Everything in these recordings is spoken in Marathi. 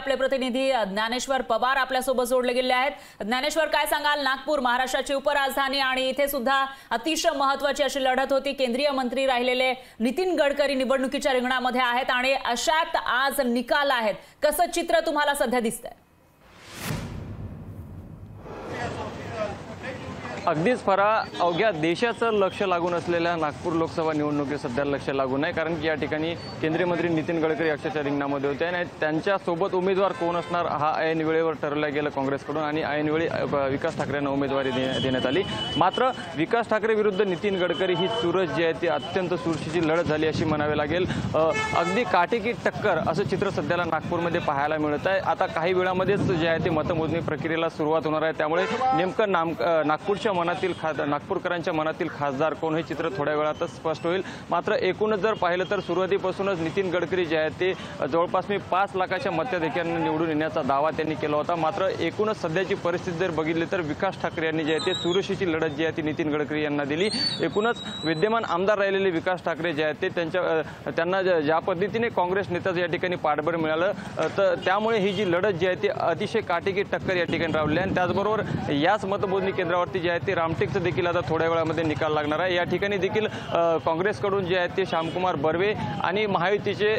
आपले प्रतिनिधी ज्ञानेश्वर पवार आपल्यासोबत जोडले गेले आहेत। ज्ञानेश्वर, काय सांगाल? नागपूर महाराष्ट्राची उपराजधानी आणि इथे सुद्धा अतिशय महत्त्वाची अशी लढत होती। केंद्रीय मंत्री राहिलेले नितीन गडकरी निवडणुकीच्या रिंगणामध्ये आहेत आणि अशात आज निकाल आहेत। कसं चित्र तुम्हाला सध्या दिसतंय? अगदीच फरा अवघ्या देशाचं लक्ष लागून असलेल्या नागपूर लोकसभा निवडणुकीत सध्या लक्ष लागून आहे, कारण की या ठिकाणी केंद्रीय मंत्री नितीन गडकरी अक्षरशः रिंगणामध्ये होते आणि त्यांच्यासोबत उमेदवार कोण असणार हा ऐन वेळेवर ठरवलं गेलं काँग्रेसकडून आणि ऐन वेळी विकास ठाकरेंना उमेदवारी देण्यात आली। मात्र विकास ठाकरे विरुद्ध नितीन गडकरी ही चुरस जी आहे ती अत्यंत चुरशीची लढत झाली अशी म्हणावे लागेल। अगदी काटेकी टक्कर असं चित्र सध्याला नागपूरमध्ये पाहायला मिळत आहे। आता काही वेळामध्येच जे आहे ते मतमोजणी प्रक्रियेला सुरुवात होणार आहे, त्यामुळे नेमकं नागपूरच्या नागपूरकरांच्या मनातील खासदार कोण हे चित्र थोड्या वेळातच स्पष्ट होईल। मात्र एकूणच जर पाहिलं तर सुरुवातीपासूनच नितीन गडकरी जे आहेत ते जवळपास 5 लाखाच्या मताधिक्याने निवडून येण्याचा दावा त्यांनी केला होता। मात्र एकूणच सध्याची परिस्थिती जर बघितली तर विकास ठाकरे यांनी जे आहे ते चुरशीची लढत जी आहे ती नितीन गडकरी यांना दिली। एकूणच विद्यमान आमदार राहिलेले विकास ठाकरे जे आहेत ते त्यांना ज्या पद्धतीने काँग्रेस नेत्याचं या ठिकाणी पाठबळ मिळालं तर त्यामुळे ही जी लढत जी आहे ती अतिशय काटेकी टक्कर या ठिकाणी राहिली आणि त्याचबरोबर याच मतमोजणी केंद्रावरती जे आहे ते रामटेकचं देखील आता थोड्या वेळामध्ये निकाल लागणार आहे। या ठिकाणी देखील काँग्रेसकडून जे आहे ते श्यामकुमार बर्वे आणि महायुतीचे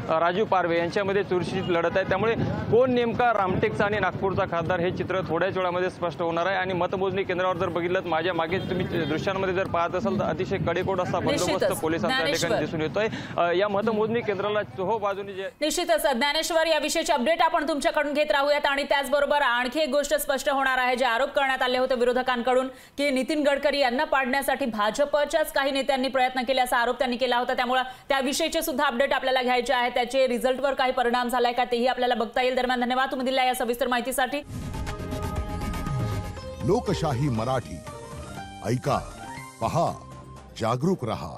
राजू पारवे यांच्यामध्ये चुरशीची लढत आहे, त्यामुळे कोण नेमका रामटेकचा आणि नागपूरचा खासदार हे चित्र थोड्याच वेळामध्ये स्पष्ट होणार आहे। आणि मतमोजणी केंद्रावर जर बघितलं तर माझ्या मागे तुम्ही दृश्यांमध्ये जर पाहत असाल तर अतिशय कडेकोट असा बंदोबस्त पोलिसांचा या ठिकाणी दिसून येतोय। या मतमोजणी केंद्राला चोहो बाजूने जे निश्चितच ज्ञानेश्वर या विषयाची अपडेट आपण तुमच्याकडून घेत राहूयात आणि त्याचबरोबर आणखी एक गोष्ट स्पष्ट होणार आहे, जे आरोप करण्यात आले होते विरोधकांकडून की नितीन गडकरी यांना पाडण्यासाठी भाजपच्याच काही नेत्यांनी प्रयत्न केले असा आरोप त्यांनी केला होता, त्यामुळे त्याविषयीचे सुद्धा अपडेट आपल्याला घ्यायचे आहे। त्याचे रिझल्टवर काही परिणाम झालाय का तेही आपल्याला बघता येईल। दरम्यान धन्यवाद तुम्ही दिलेल्या या सविस्तर माहितीसाठी। लोकशाही मराठी ऐका, पहा, जागरूक रहा।